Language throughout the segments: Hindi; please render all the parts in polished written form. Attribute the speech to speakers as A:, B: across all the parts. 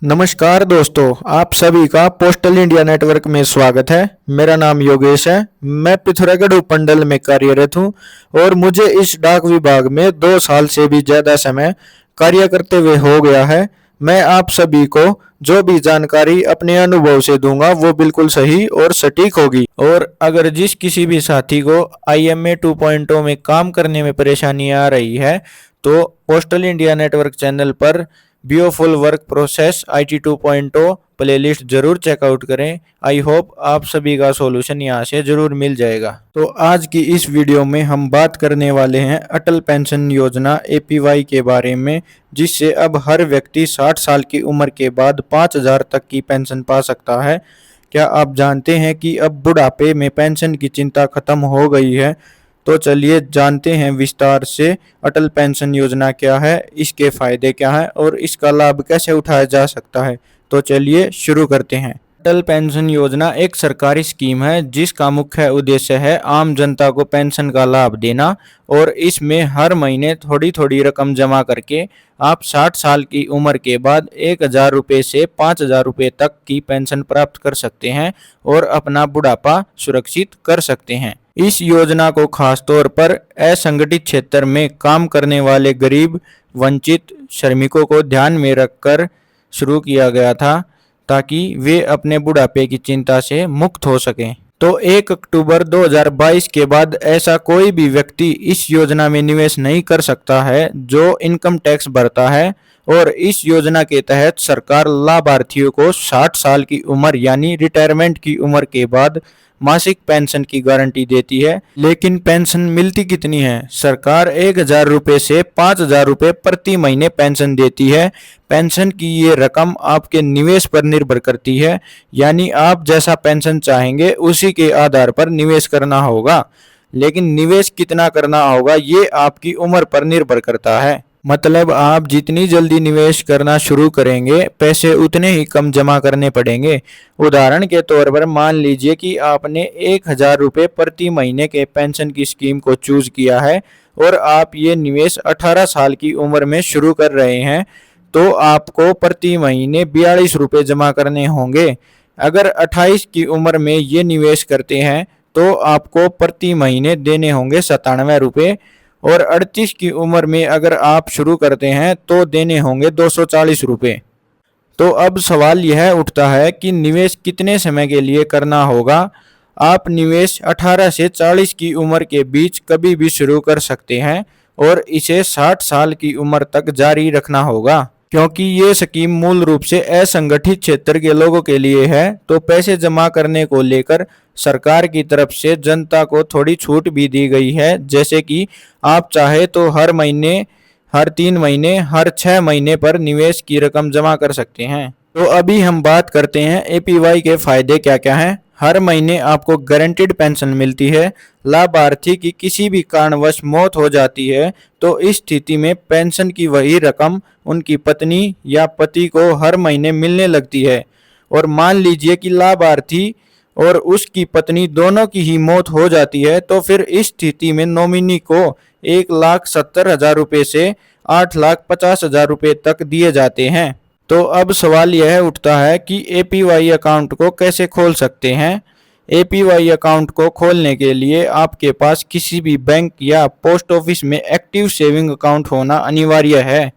A: नमस्कार दोस्तों, आप सभी का पोस्टल इंडिया नेटवर्क में स्वागत है। मेरा नाम योगेश है। मैं पिथौरागढ़ उपमंडल में कार्यरत हूं और मुझे इस डाक विभाग में 2 साल से भी ज्यादा समय कार्य करते हुए हो गया है। मैं आप सभी को जो भी जानकारी अपने अनुभव से दूंगा वो बिल्कुल सही और सटीक होगी। और अगर जिस किसी भी साथी को IMA 2.0 में काम करने में परेशानी आ रही है तो पोस्टल इंडिया नेटवर्क चैनल पर बियोफुल वर्क प्रोसेस IT 2.0 प्लेलिस्ट जरूर चेकआउट करें। आई होप आप सभी का सॉल्यूशन यहाँ से जरूर मिल जाएगा। तो आज की इस वीडियो में हम बात करने वाले हैं अटल पेंशन योजना APY के बारे में, जिससे अब हर व्यक्ति 60 साल की उम्र के बाद 5,000 तक की पेंशन पा सकता है। क्या आप जानते हैं कि अब बुढ़ापे में पेंशन की चिंता खत्म हो गई है? तो चलिए जानते हैं विस्तार से अटल पेंशन योजना क्या है, इसके फायदे क्या हैं और इसका लाभ कैसे उठाया जा सकता है। तो चलिए शुरू करते हैं। अटल पेंशन योजना एक सरकारी स्कीम है जिसका मुख्य उद्देश्य है आम जनता को पेंशन का लाभ देना, और इसमें हर महीने थोड़ी थोड़ी रकम जमा करके आप 60 साल की उम्र के बाद 1,000 रुपये से 5,000 रुपये तक की पेंशन प्राप्त कर सकते हैं और अपना बुढ़ापा सुरक्षित कर सकते हैं। इस योजना को खास तौर पर असंगठित क्षेत्र में काम करने वाले गरीब, वंचित श्रमिकों को ध्यान में रखकर शुरू किया गया था ताकि वे अपने बुढ़ापे की चिंता से मुक्त हो सकें। तो 1 अक्टूबर 2022 के बाद ऐसा कोई भी व्यक्ति इस योजना में निवेश नहीं कर सकता है जो इनकम टैक्स भरता है, और इस योजना के तहत सरकार लाभार्थियों को 60 साल की उम्र यानी रिटायरमेंट की उम्र के बाद मासिक पेंशन की गारंटी देती है। लेकिन पेंशन मिलती कितनी है? सरकार 1,000 रुपये से 5,000 रुपये प्रति महीने पेंशन देती है। पेंशन की ये रकम आपके निवेश पर निर्भर करती है, यानी आप जैसा पेंशन चाहेंगे उसी के आधार पर निवेश करना होगा। लेकिन निवेश कितना करना होगा ये आपकी उम्र पर निर्भर करता है। मतलब आप जितनी जल्दी निवेश करना शुरू करेंगे पैसे उतने ही कम जमा करने पड़ेंगे। उदाहरण के तौर पर मान लीजिए कि आपने 1,000 रुपये प्रति महीने के पेंशन की स्कीम को चूज किया है और आप ये निवेश 18 साल की उम्र में शुरू कर रहे हैं, तो आपको प्रति महीने 42 रुपये जमा करने होंगे। अगर 28 की उम्र में ये निवेश करते हैं तो आपको प्रति महीने देने होंगे 97 रुपये, और 38 की उम्र में अगर आप शुरू करते हैं तो देने होंगे 240 रुपये। तो अब सवाल यह उठता है कि निवेश कितने समय के लिए करना होगा। आप निवेश 18 से 40 की उम्र के बीच कभी भी शुरू कर सकते हैं और इसे 60 साल की उम्र तक जारी रखना होगा। क्योंकि ये स्कीम मूल रूप से असंगठित क्षेत्र के लोगों के लिए है, तो पैसे जमा करने को लेकर सरकार की तरफ से जनता को थोड़ी छूट भी दी गई है। जैसे कि आप चाहे तो हर महीने, हर 3 महीने, हर 6 महीने पर निवेश की रकम जमा कर सकते हैं। तो अभी हम बात करते हैं APY के फायदे क्या क्या हैं। हर महीने आपको गारंटीड पेंशन मिलती है। लाभार्थी की किसी भी कारणवश मौत हो जाती है तो इस स्थिति में पेंशन की वही रकम उनकी पत्नी या पति को हर महीने मिलने लगती है। और मान लीजिए कि लाभार्थी और उसकी पत्नी दोनों की ही मौत हो जाती है, तो फिर इस स्थिति में नॉमिनी को 1,70,000 रुपये से 8,50,000 रुपये तक दिए जाते हैं। तो अब सवाल यह उठता है कि APY अकाउंट को कैसे खोल सकते हैं। APY अकाउंट को खोलने के लिए आपके पास किसी भी बैंक या पोस्ट ऑफिस में एक्टिव सेविंग अकाउंट होना अनिवार्य है।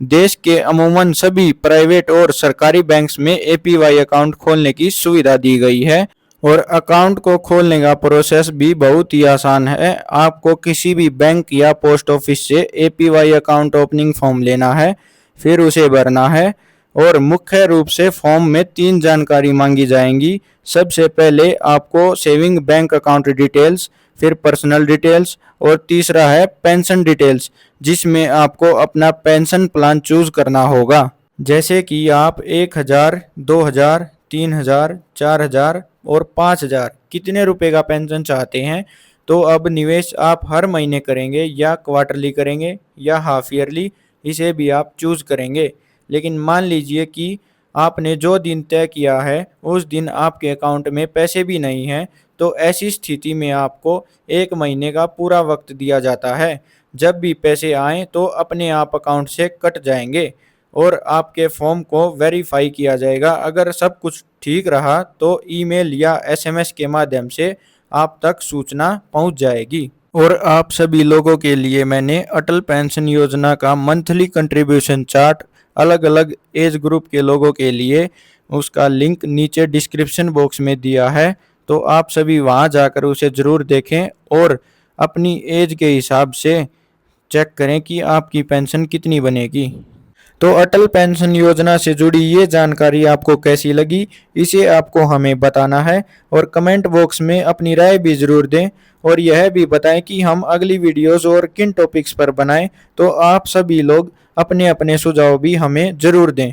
A: देश के अमूमन सभी प्राइवेट और सरकारी बैंक्स में APY अकाउंट खोलने की सुविधा दी गई है, और अकाउंट को खोलने का प्रोसेस भी बहुत ही आसान है। आपको किसी भी बैंक या पोस्ट ऑफिस से APY अकाउंट ओपनिंग फॉर्म लेना है, फिर उसे भरना है, और मुख्य रूप से फॉर्म में 3 जानकारी मांगी जाएंगी। सबसे पहले आपको सेविंग बैंक अकाउंट डिटेल्स, फिर पर्सनल डिटेल्स, और तीसरा है पेंशन डिटेल्स, जिसमें आपको अपना पेंशन प्लान चूज करना होगा। जैसे कि आप 1,000, 2,000, 3,000, 4,000 और 5,000 कितने रुपए का पेंशन चाहते हैं। तो अब निवेश आप हर महीने करेंगे या क्वार्टरली करेंगे या हाफ ईयरली, इसे भी आप चूज करेंगे। लेकिन मान लीजिए कि आपने जो दिन तय किया है उस दिन आपके अकाउंट में पैसे भी नहीं हैं, तो ऐसी स्थिति में आपको 1 महीने का पूरा वक्त दिया जाता है। जब भी पैसे आएँ तो अपने आप अकाउंट से कट जाएंगे और आपके फॉर्म को वेरीफाई किया जाएगा। अगर सब कुछ ठीक रहा तो ईमेल या एसएमएस के माध्यम से आप तक सूचना पहुंच जाएगी। और आप सभी लोगों के लिए मैंने अटल पेंशन योजना का मंथली कंट्रीब्यूशन चार्ट अलग अलग एज ग्रुप के लोगों के लिए उसका लिंक नीचे डिस्क्रिप्शन बॉक्स में दिया है, तो आप सभी वहां जाकर उसे ज़रूर देखें और अपनी एज के हिसाब से चेक करें कि आपकी पेंशन कितनी बनेगी। तो अटल पेंशन योजना से जुड़ी ये जानकारी आपको कैसी लगी, इसे आपको हमें बताना है और कमेंट बॉक्स में अपनी राय भी ज़रूर दें और यह भी बताएं कि हम अगली वीडियोस और किन टॉपिक्स पर बनाएं। तो आप सभी लोग अपने अपने सुझाव भी हमें ज़रूर दें।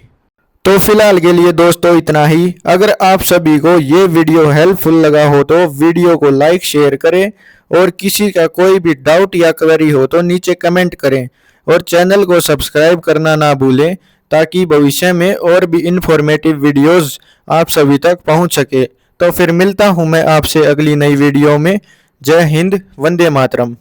A: तो फिलहाल के लिए दोस्तों इतना ही। अगर आप सभी को ये वीडियो हेल्पफुल लगा हो तो वीडियो को लाइक शेयर करें और किसी का कोई भी डाउट या क्वेरी हो तो नीचे कमेंट करें और चैनल को सब्सक्राइब करना ना भूलें ताकि भविष्य में और भी इंफॉर्मेटिव वीडियोस आप सभी तक पहुंच सके। तो फिर मिलता हूं मैं आपसे अगली नई वीडियो में। जय हिंद, वंदे मातरम।